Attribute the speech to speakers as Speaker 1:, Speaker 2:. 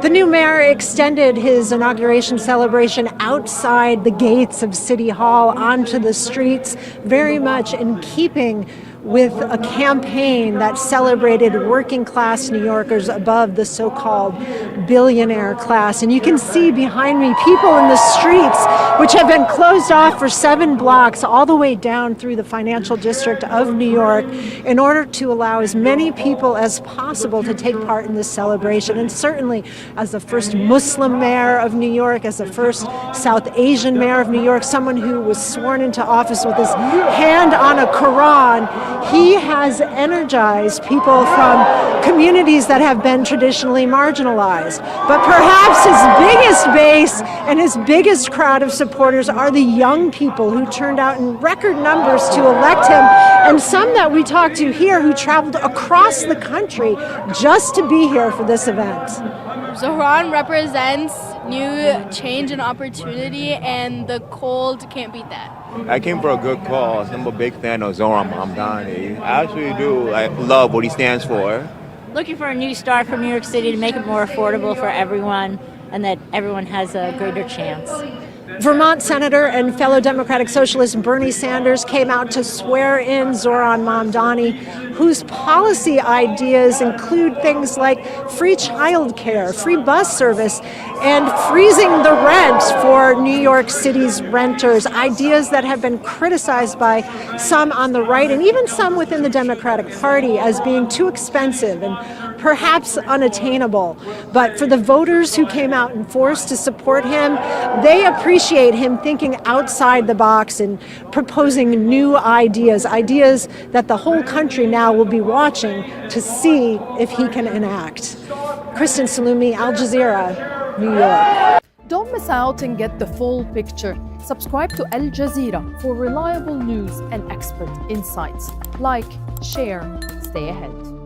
Speaker 1: The new mayor extended his inauguration celebration outside the gates of City Hall onto the streets, very much in keeping with a campaign that celebrated working class New Yorkers above the so-called billionaire class. And you can see behind me people in the streets, which have been closed off for 7 blocks all the way down through the financial district of New York in order to allow as many people as possible to take part in this celebration. And certainly as the first Muslim mayor of New York, as the first South Asian mayor of New York, someone who was sworn into office with his hand on a Quran, he has energized people from communities that have been traditionally marginalized. But perhaps his biggest base and his biggest crowd of supporters are the young people who turned out in record numbers to elect him, and some that we talked to here who traveled across the country just to be here for this event.
Speaker 2: Zohran represents new change and opportunity, and the cold can't beat that.
Speaker 3: I came for a good cause. I'm a big fan of Zohran Mamdani. I actually do. I love what he stands for.
Speaker 4: Looking for a new start for New York City to make it more affordable for everyone and that everyone has a greater chance.
Speaker 1: Vermont Senator and fellow Democratic Socialist Bernie Sanders came out to swear in Zohran Mamdani, whose policy ideas include things like free childcare, free bus service, and freezing the rent for New York City's renters, ideas that have been criticized by some on the right and even some within the Democratic Party as being too expensive and perhaps unattainable. But for the voters who came out in force to support him, they appreciate him thinking outside the box and proposing new ideas, ideas that the whole country now will be watching to see if he can enact. Kristen, Saloomey, Al Jazeera, New York.
Speaker 5: Don't miss out and get the full picture. Subscribe to Al Jazeera for reliable news and expert insights. Like, share, stay ahead.